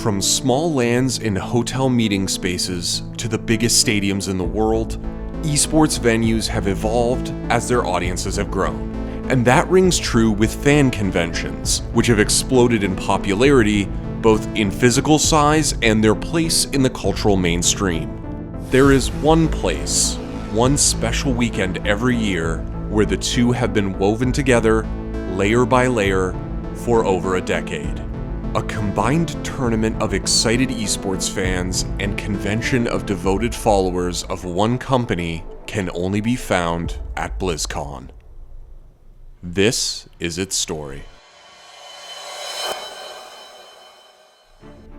From small LANs in hotel meeting spaces to the biggest stadiums in the world, esports venues have evolved as their audiences have grown. And that rings true with fan conventions, which have exploded in popularity both in physical size and their place in the cultural mainstream. There is one place, one special weekend every year, where the two have been woven together, layer by layer, for over a decade. A combined tournament of excited esports fans and convention of devoted followers of one company can only be found at BlizzCon. This is its story.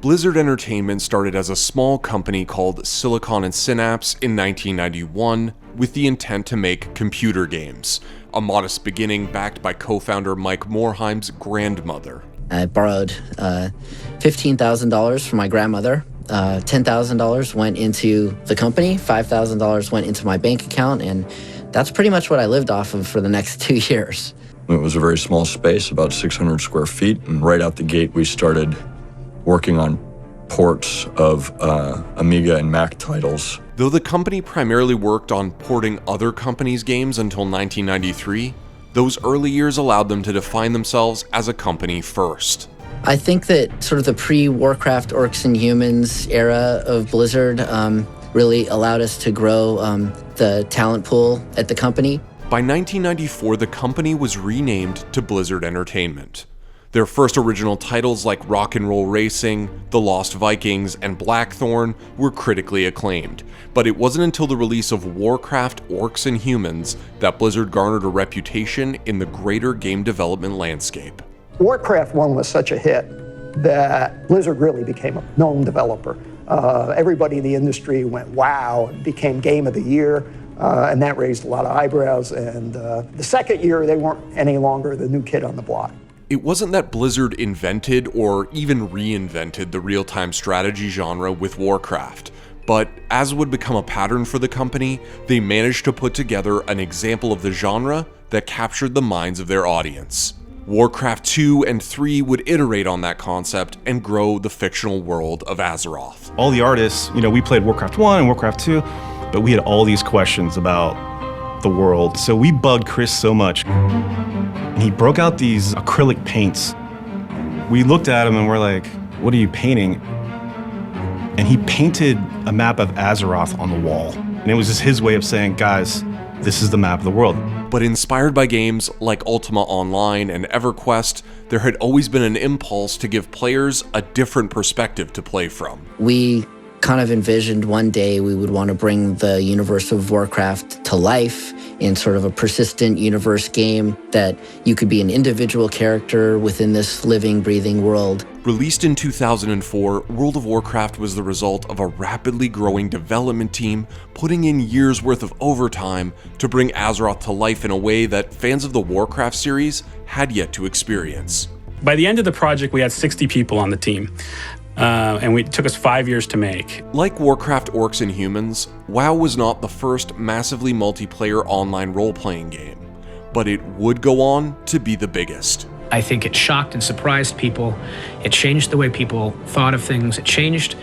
Blizzard Entertainment started as a small company called Silicon and Synapse in 1991 with the intent to make computer games, a modest beginning backed by co-founder Mike Morhaim's grandmother. I borrowed $15,000 from my grandmother. $10,000 went into the company, $5,000 went into my bank account, and that's pretty much what I lived off of for the next 2 years. It was a very small space, about 600 square feet, and right out the gate we started working on ports of Amiga and Mac titles. Though the company primarily worked on porting other companies' games until 1993, those early years allowed them to define themselves as a company first. I think that sort of the pre-Warcraft Orcs and Humans era of Blizzard really allowed us to grow the talent pool at the company. By 1994, the company was renamed to Blizzard Entertainment. Their first original titles like Rock and Roll Racing, The Lost Vikings, and Blackthorn were critically acclaimed, but it wasn't until the release of Warcraft Orcs and Humans that Blizzard garnered a reputation in the greater game development landscape. Warcraft 1 was such a hit that Blizzard really became a known developer. Everybody in the industry went, wow, it became Game of the Year, and that raised a lot of eyebrows. And the second year, they weren't any longer the new kid on the block. It wasn't that Blizzard invented or even reinvented the real-time strategy genre with Warcraft, but as would become a pattern for the company, they managed to put together an example of the genre that captured the minds of their audience. Warcraft 2 and 3 would iterate on that concept and grow the fictional world of Azeroth. All the artists, we played Warcraft 1 and Warcraft 2, but we had all these questions about the world. So we bugged Chris so much. And he broke out these acrylic paints. We looked at him and we're like, what are you painting? And he painted a map of Azeroth on the wall. And it was just his way of saying, guys, this is the map of the world. But inspired by games like Ultima Online and EverQuest, there had always been an impulse to give players a different perspective to play from. We kind of envisioned one day we would want to bring the universe of Warcraft to life in sort of a persistent universe game that you could be an individual character within this living, breathing world. Released in 2004, World of Warcraft was the result of a rapidly growing development team putting in years' worth of overtime to bring Azeroth to life in a way that fans of the Warcraft series had yet to experience. By the end of the project, we had 60 people on the team. And it took us 5 years to make. Like Warcraft Orcs and Humans, WoW was not the first massively multiplayer online role-playing game, but it would go on to be the biggest. I think it shocked and surprised people. It changed the way people thought of things. It changed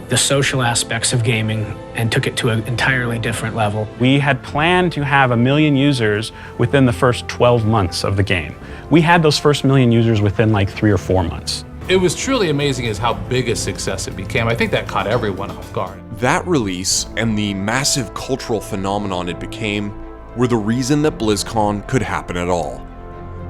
the social aspects of gaming and took it to an entirely different level. We had planned to have 1 million users within the first 12 months of the game. We had those first 1 million users within like 3 or 4 months. It was truly amazing as how big a success it became. I think that caught everyone off guard. That release and the massive cultural phenomenon it became were the reason that BlizzCon could happen at all.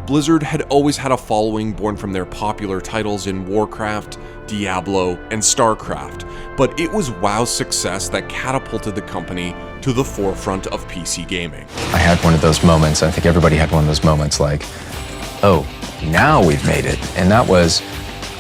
Blizzard had always had a following born from their popular titles in Warcraft, Diablo, and StarCraft, but it was WoW's success that catapulted the company to the forefront of PC gaming. I had one of those moments, I think everybody had one of those moments like, oh, now we've made it, and that was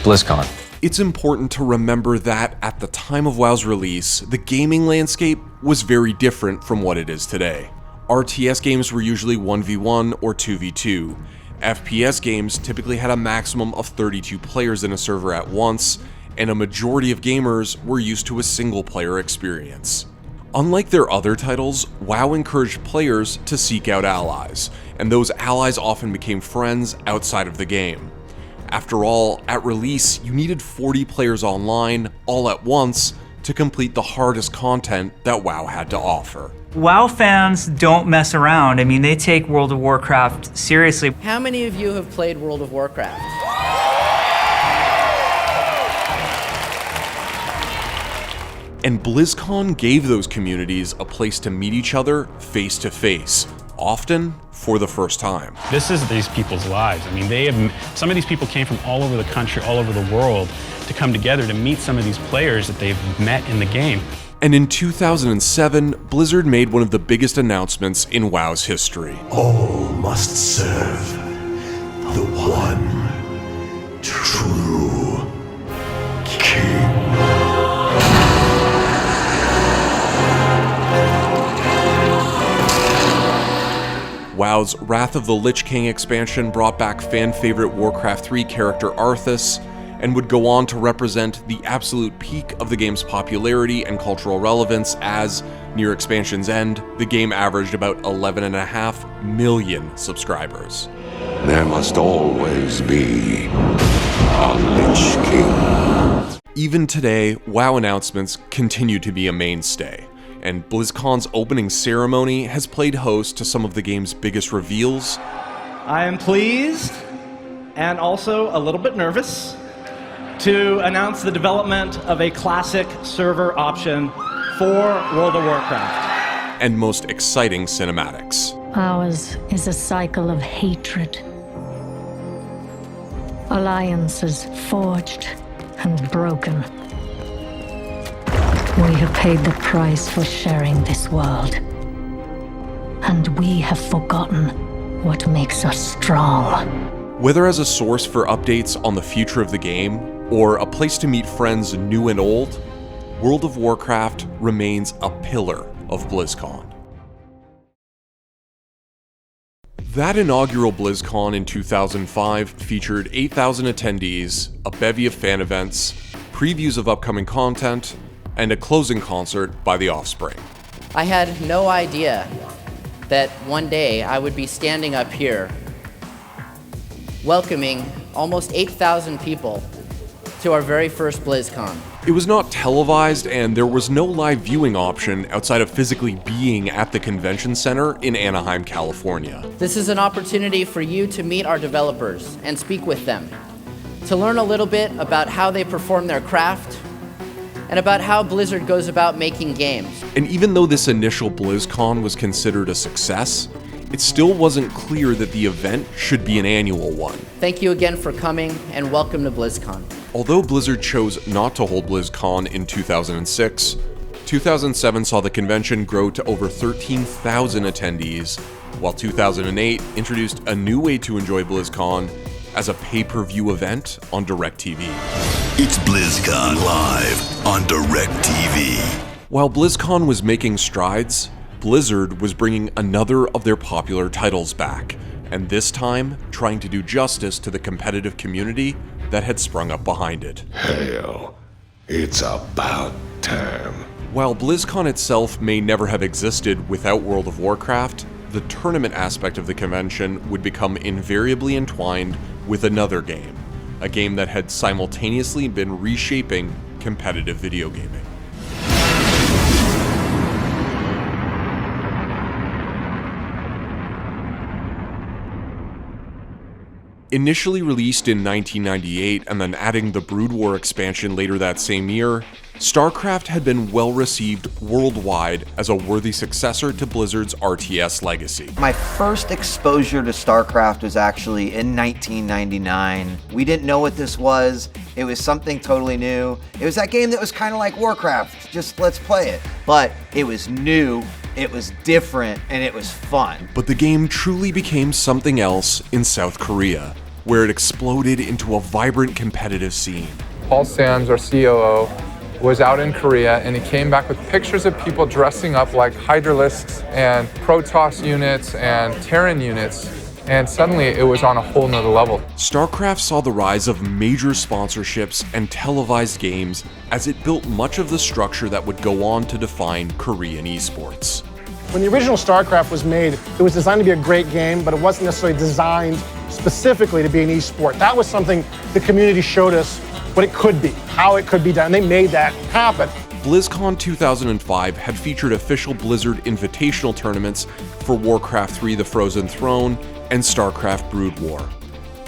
BlizzCon. It's important to remember that at the time of WoW's release, the gaming landscape was very different from what it is today. RTS games were usually 1v1 or 2v2. FPS games typically had a maximum of 32 players in a server at once, and a majority of gamers were used to a single-player experience. Unlike their other titles, WoW encouraged players to seek out allies, and those allies often became friends outside of the game. After all, at release, you needed 40 players online, all at once, to complete the hardest content that WoW had to offer. WoW fans don't mess around. I mean, they take World of Warcraft seriously. How many of you have played World of Warcraft? And BlizzCon gave those communities a place to meet each other face to face, often for the first time. This is these people's lives. I mean, some of these people came from all over the country, all over the world to come together to meet some of these players that they've met in the game. And in 2007, Blizzard made one of the biggest announcements in WoW's history. All must serve the one true king. WoW's Wrath of the Lich King expansion brought back fan-favorite Warcraft 3 character Arthas, and would go on to represent the absolute peak of the game's popularity and cultural relevance as, near expansion's end, the game averaged about 11.5 million subscribers. There must always be a Lich King. Even today, WoW announcements continue to be a mainstay, and BlizzCon's opening ceremony has played host to some of the game's biggest reveals. I am pleased, and also a little bit nervous, to announce the development of a classic server option for World of Warcraft. And most exciting cinematics. Ours is a cycle of hatred. Alliances forged and broken. We have paid the price for sharing this world. And we have forgotten what makes us strong. Whether as a source for updates on the future of the game, or a place to meet friends new and old, World of Warcraft remains a pillar of BlizzCon. That inaugural BlizzCon in 2005 featured 8,000 attendees, a bevy of fan events, previews of upcoming content, and a closing concert by The Offspring. I had no idea that one day I would be standing up here welcoming almost 8,000 people to our very first BlizzCon. It was not televised, and there was no live viewing option outside of physically being at the convention center in Anaheim, California. This is an opportunity for you to meet our developers and speak with them, to learn a little bit about how they perform their craft, and about how Blizzard goes about making games. And even though this initial BlizzCon was considered a success, it still wasn't clear that the event should be an annual one. Thank you again for coming, and welcome to BlizzCon. Although Blizzard chose not to hold BlizzCon in 2006, 2007 saw the convention grow to over 13,000 attendees, while 2008 introduced a new way to enjoy BlizzCon as a pay-per-view event on DirecTV. It's BlizzCon live on DirecTV. While BlizzCon was making strides, Blizzard was bringing another of their popular titles back, and this time trying to do justice to the competitive community that had sprung up behind it. Hell, it's about time. While BlizzCon itself may never have existed without World of Warcraft, the tournament aspect of the convention would become invariably entwined with another game, a game that had simultaneously been reshaping competitive video gaming. Initially released in 1998 and then adding the Brood War expansion later that same year, StarCraft had been well received worldwide as a worthy successor to Blizzard's RTS legacy. My first exposure to StarCraft was actually in 1999. We didn't know what this was. It was something totally new. It was that game that was kind of like Warcraft, just let's play it. But it was new, it was different, and it was fun. But the game truly became something else in South Korea, where it exploded into a vibrant competitive scene. Paul Sands, our COO, was out in Korea, and he came back with pictures of people dressing up like Hydralisks and Protoss units and Terran units, and suddenly it was on a whole nother level. StarCraft saw the rise of major sponsorships and televised games as it built much of the structure that would go on to define Korean esports. When the original StarCraft was made, it was designed to be a great game, but it wasn't necessarily designed specifically to be an esport. That was something the community showed us what it could be, how it could be done. They made that happen. BlizzCon 2005 had featured official Blizzard invitational tournaments for Warcraft 3: The Frozen Throne and StarCraft Brood War.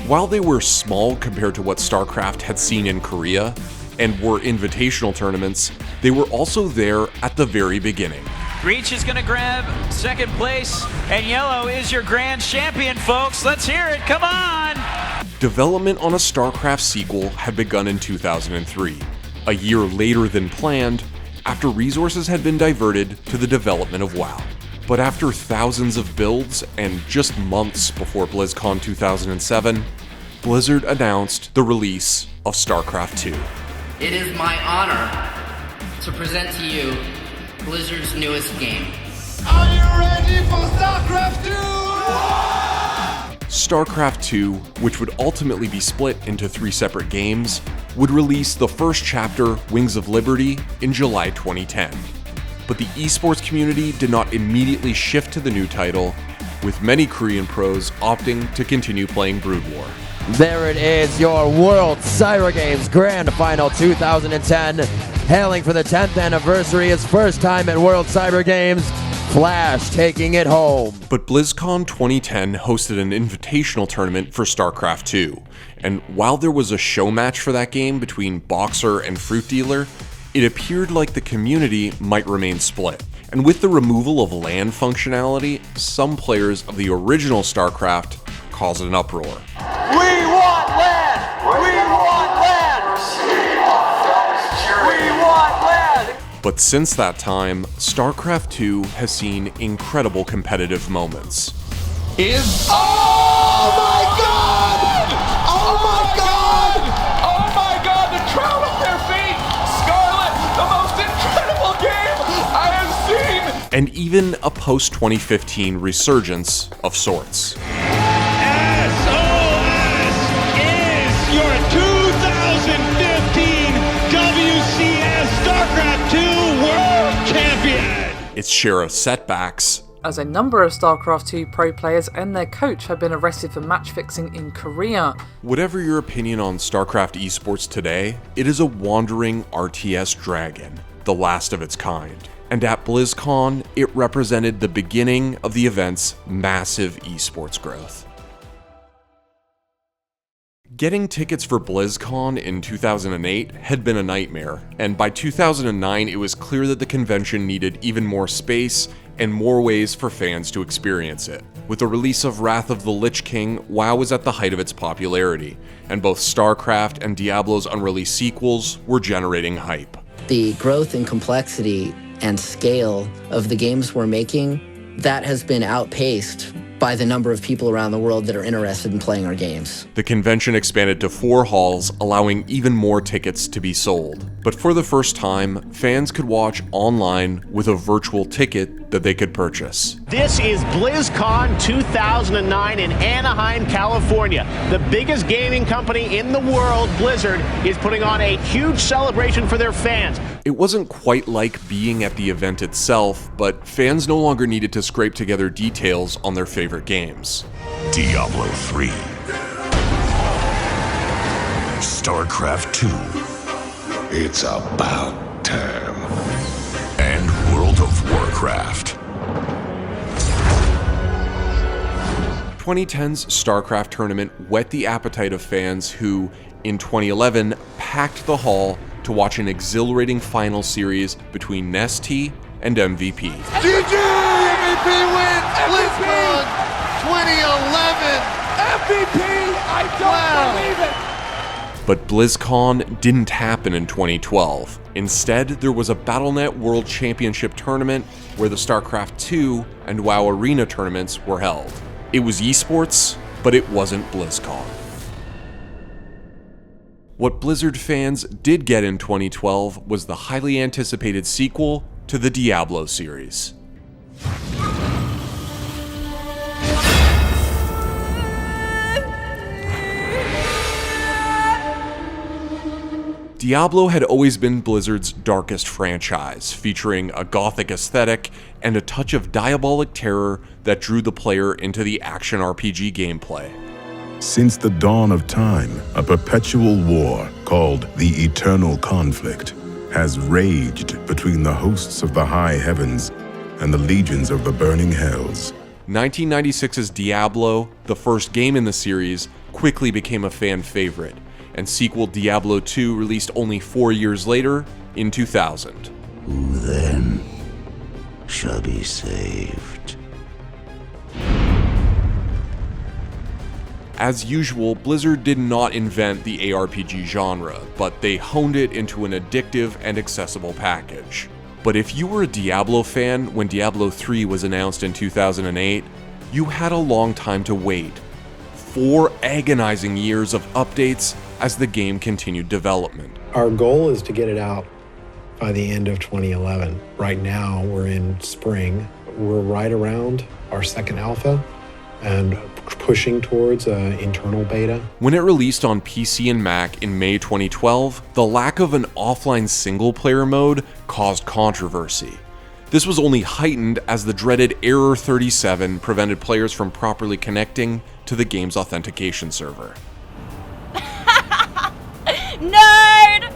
While they were small compared to what StarCraft had seen in Korea and were invitational tournaments, they were also there at the very beginning. Reach is gonna grab second place, and Yellow is your grand champion, folks. Let's hear it, come on! Development on a StarCraft sequel had begun in 2003, a year later than planned, after resources had been diverted to the development of WoW. But after thousands of builds and just months before BlizzCon 2007, Blizzard announced the release of StarCraft 2. It is my honor to present to you Blizzard's newest game. Are you ready for StarCraft 2? StarCraft 2, which would ultimately be split into 3 separate games, would release the first chapter, Wings of Liberty, in July 2010. But the esports community did not immediately shift to the new title, with many Korean pros opting to continue playing Brood War. There it is, your World Cyber Games Grand Final 2010. Hailing for the 10th anniversary, his first time at World Cyber Games, Flash taking it home. But BlizzCon 2010 hosted an invitational tournament for StarCraft 2, and while there was a show match for that game between Boxer and Fruit Dealer, it appeared like the community might remain split. And with the removal of LAN functionality, some players of the original StarCraft caused an uproar. We want land! We want land! We want land! But since that time, StarCraft 2 has seen incredible competitive moments. Oh my god! Oh my god! Oh my god, the crown of their feet! Scarlet, the most incredible game I have seen! And even a post-2015 resurgence of sorts. Your 2015 WCS StarCraft 2 World Champion! Its share of setbacks, as a number of StarCraft 2 pro players and their coach have been arrested for match fixing in Korea. Whatever your opinion on StarCraft esports today, it is a wandering RTS dragon, the last of its kind. And at BlizzCon, it represented the beginning of the event's massive esports growth. Getting tickets for BlizzCon in 2008 had been a nightmare, and by 2009 it was clear that the convention needed even more space and more ways for fans to experience it. With the release of Wrath of the Lich King, WoW was at the height of its popularity, and both StarCraft and Diablo's unreleased sequels were generating hype. The growth and complexity and scale of the games we're making, that has been outpaced by the number of people around the world that are interested in playing our games. The convention expanded to 4 halls, allowing even more tickets to be sold. But for the first time, fans could watch online with a virtual ticket that they could purchase. This is BlizzCon 2009 in Anaheim, California. The biggest gaming company in the world, Blizzard, is putting on a huge celebration for their fans. It wasn't quite like being at the event itself, but fans no longer needed to scrape together details on their favorite games. Diablo 3, StarCraft 2, it's about time, and World of Warcraft. 2010's StarCraft tournament whet the appetite of fans who, in 2011, packed the hall to watch an exhilarating final series between Nestea and MVP. GG! MVP wins! BlizzCon 2011! MVP! I don't believe it! But BlizzCon didn't happen in 2012. Instead, there was a Battle.net World Championship tournament where the StarCraft 2 and WoW Arena tournaments were held. It was esports, but it wasn't BlizzCon. What Blizzard fans did get in 2012 was the highly anticipated sequel to the Diablo series. Diablo had always been Blizzard's darkest franchise, featuring a gothic aesthetic and a touch of diabolic terror that drew the player into the action RPG gameplay. Since the dawn of time, a perpetual war called the Eternal Conflict has raged between the hosts of the high heavens and the legions of the burning hells. 1996's Diablo, the first game in the series, quickly became a fan favorite, and sequel Diablo 2 released only 4 years later in 2000. Who then shall be saved? As usual, Blizzard did not invent the ARPG genre, but they honed it into an addictive and accessible package. But if you were a Diablo fan when Diablo 3 was announced in 2008, you had a long time to wait. 4 agonizing years of updates as the game continued development. Our goal is to get it out by the end of 2011. Right now, we're in spring. We're right around our second alpha and pushing towards internal beta. When it released on PC and Mac in May 2012, the lack of an offline single-player mode caused controversy. This was only heightened as the dreaded Error 37 prevented players from properly connecting to the game's authentication server. Nerd!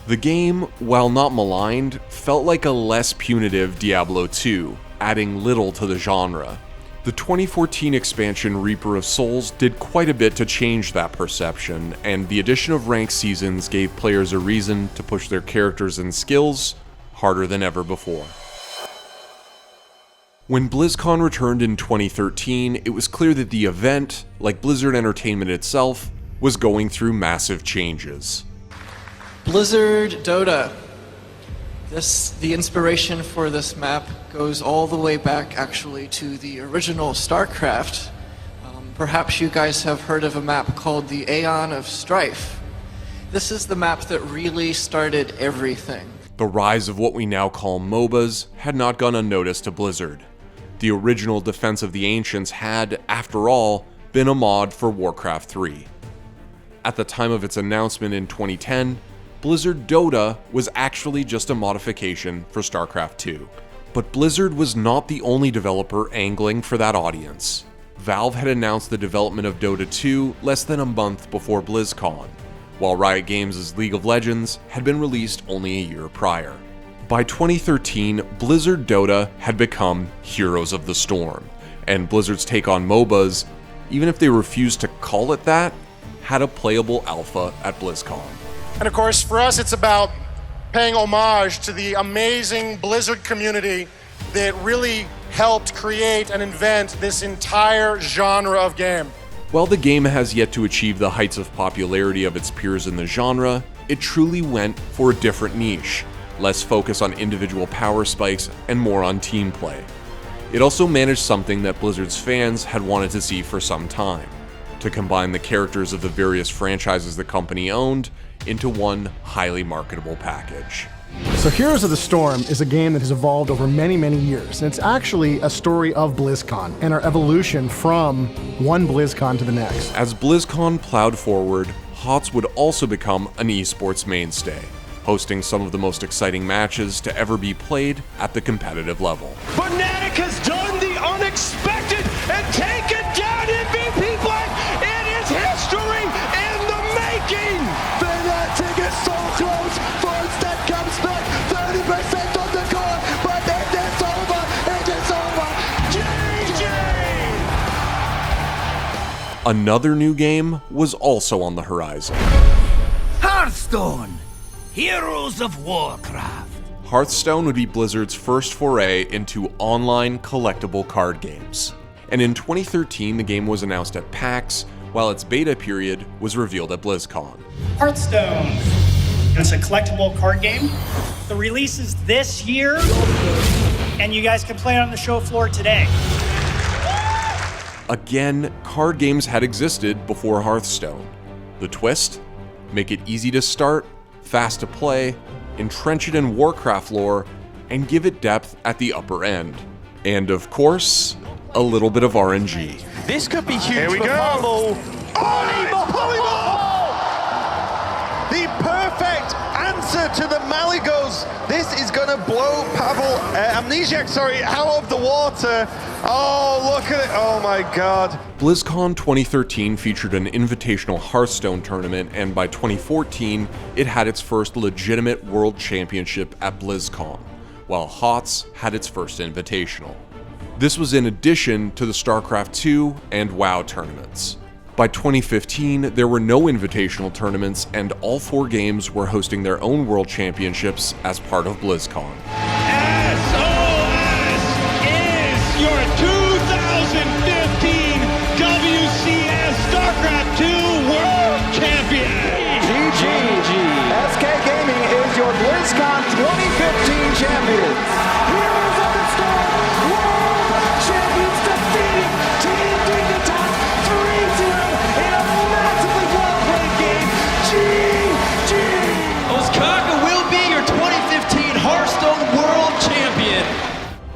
The game, while not maligned, felt like a less punitive Diablo 2, adding little to the genre. The 2014 expansion Reaper of Souls did quite a bit to change that perception, and the addition of ranked seasons gave players a reason to push their characters and skills harder than ever before. When BlizzCon returned in 2013, it was clear that the event, like Blizzard Entertainment itself, was going through massive changes. Blizzard Dota. The inspiration for this map goes all the way back actually to the original StarCraft. Perhaps you guys have heard of a map called the Aeon of Strife. This is the map that really started everything. The rise of what we now call MOBAs had not gone unnoticed to Blizzard. The original Defense of the Ancients had, after all, been a mod for Warcraft 3. At the time of its announcement in 2010, Blizzard Dota was actually just a modification for StarCraft 2. But Blizzard was not the only developer angling for that audience. Valve had announced the development of Dota 2 less than a month before BlizzCon, while Riot Games' League of Legends had been released only a year prior. By 2013, Blizzard Dota had become Heroes of the Storm, and Blizzard's take on MOBAs, even if they refused to call it that, had a playable alpha at BlizzCon. And of course, for us, it's about paying homage to the amazing Blizzard community that really helped create and invent this entire genre of game. While the game has yet to achieve the heights of popularity of its peers in the genre, it truly went for a different niche, less focus on individual power spikes and more on team play. It also managed something that Blizzard's fans had wanted to see for some time, to combine the characters of the various franchises the company owned into one highly marketable package. So Heroes of the Storm is a game that has evolved over many, many years, and it's actually a story of BlizzCon and our evolution from one BlizzCon to the next. As BlizzCon plowed forward, HOTS would also become an eSports mainstay, hosting some of the most exciting matches to ever be played at the competitive level. Fnatic has done the unexpected and taken down MVP Black. It is history in the making. Fnatic is so close. First that comes back, 30% on the core, but it is over. It is over. GG! Another new game was also on the horizon. Hearthstone Heroes of Warcraft. Hearthstone would be Blizzard's first foray into online collectible card games. And in 2013, the game was announced at PAX, while its beta period was revealed at BlizzCon. Hearthstone. It's a collectible card game. The release is this year, and you guys can play it on the show floor today. Again, card games had existed before Hearthstone. The twist? Make it easy to start, fast to play, entrench it in Warcraft lore, and give it depth at the upper end. And of course, a little bit of RNG. This could be huge. Here we for go. Fumble. Volleyball! the perfect answer to the Maligos. This is going to blow Amnesiac, out of the water. Oh, look at it. Oh my god. BlizzCon 2013 featured an invitational Hearthstone tournament, and by 2014, it had its first legitimate world championship at BlizzCon, while HOTS had its first invitational. This was in addition to the StarCraft II and WoW tournaments. By 2015, there were no invitational tournaments, and all 4 games were hosting their own world championships as part of BlizzCon. SOS is your 2015 WCS StarCraft II World Champion. GG. SK Gaming is your BlizzCon 2015 champions. Heroes of the Storm World Champions defeating Team Dignitas 3-0 in a massively well-played game. GG. Osaka will be your 2015 Hearthstone World Champion.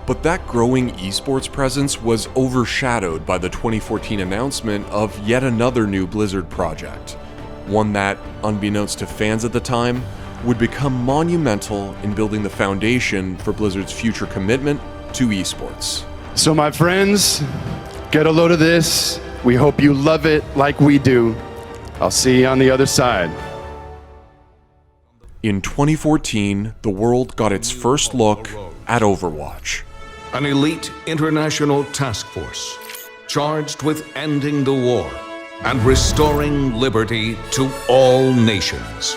But that growing esports presence was overshadowed by the 2014 announcement of yet another new Blizzard project. One that, unbeknownst to fans at the time, would become monumental in building the foundation for Blizzard's future commitment to esports. So my friends, get a load of this. We hope you love it like we do. I'll see you on the other side. In 2014, the world got its first look at Overwatch. An elite international task force charged with ending the war and restoring liberty to all nations.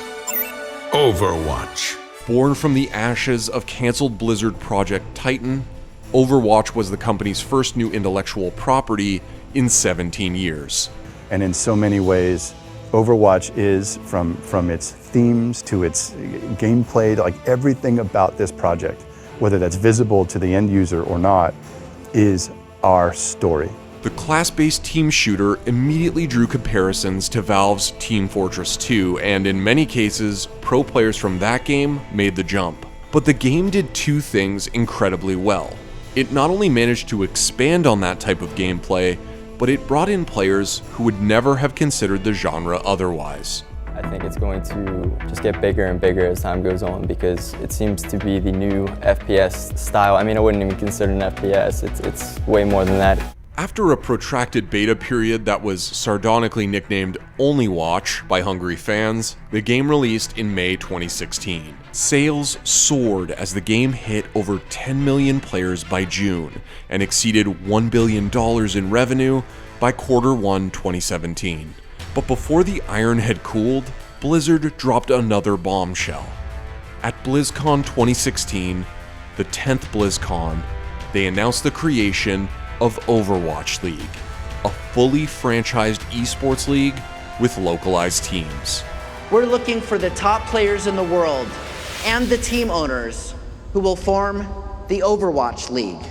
Overwatch. Born from the ashes of canceled Blizzard Project Titan, Overwatch was the company's first new intellectual property in 17 years. And in so many ways, Overwatch is, from its themes to its gameplay, like everything about this project, whether that's visible to the end user or not, is our story. The class-based team shooter immediately drew comparisons to Valve's Team Fortress 2, and in many cases, pro players from that game made the jump. But the game did 2 things incredibly well. It not only managed to expand on that type of gameplay, but it brought in players who would never have considered the genre otherwise. I think it's going to just get bigger and bigger as time goes on because it seems to be the new FPS style. I mean, I wouldn't even consider it an FPS, it's way more than that. After a protracted beta period that was sardonically nicknamed Only Watch by hungry fans, the game released in May 2016. Sales soared as the game hit over 10 million players by June and exceeded $1 billion in revenue by Q1 2017. But before the iron had cooled, Blizzard dropped another bombshell. At BlizzCon 2016, the 10th BlizzCon, they announced the creation of Overwatch League, a fully franchised esports league with localized teams. We're looking for the top players in the world and the team owners who will form the Overwatch League.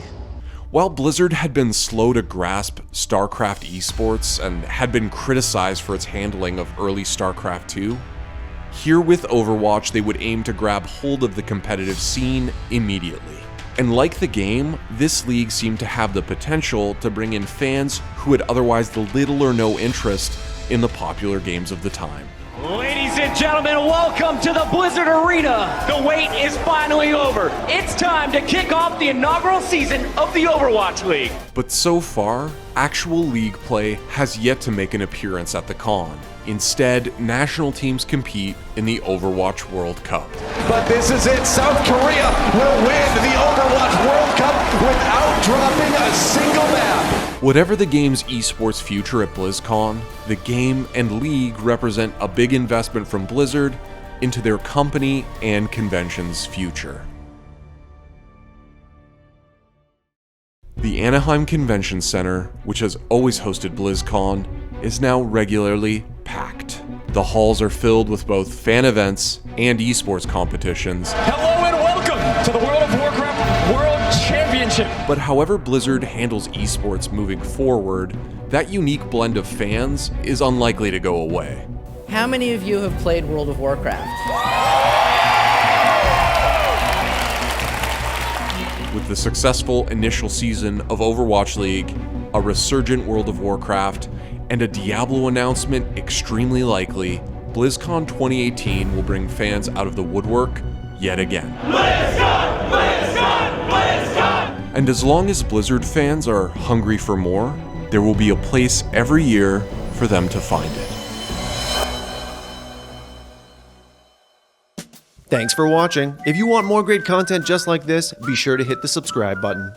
While Blizzard had been slow to grasp StarCraft esports and had been criticized for its handling of early StarCraft 2, here with Overwatch they would aim to grab hold of the competitive scene immediately. And like the game, this league seemed to have the potential to bring in fans who had otherwise little or no interest in the popular games of the time. Ladies and gentlemen, welcome to the Blizzard Arena. The wait is finally over. It's time to kick off the inaugural season of the Overwatch League. But so far, actual league play has yet to make an appearance at the con. Instead, national teams compete in the Overwatch World Cup. But this is it. South Korea will win the Overwatch World Cup without dropping a single map. Whatever the game's esports future at BlizzCon, the game and league represent a big investment from Blizzard into their company and convention's future. The Anaheim Convention Center, which has always hosted BlizzCon, is now regularly packed. The halls are filled with both fan events and esports competitions. Hello and welcome to the World of Warcraft World Championship. But however Blizzard handles esports moving forward, that unique blend of fans is unlikely to go away. How many of you have played World of Warcraft? With the successful initial season of Overwatch League, a resurgent World of Warcraft, and a Diablo announcement extremely likely, BlizzCon 2018 will bring fans out of the woodwork yet again. BlizzCon! BlizzCon! BlizzCon! And as long as Blizzard fans are hungry for more, there will be a place every year for them to find it. Thanks for watching. If you want more great content just like this, be sure to hit the subscribe button.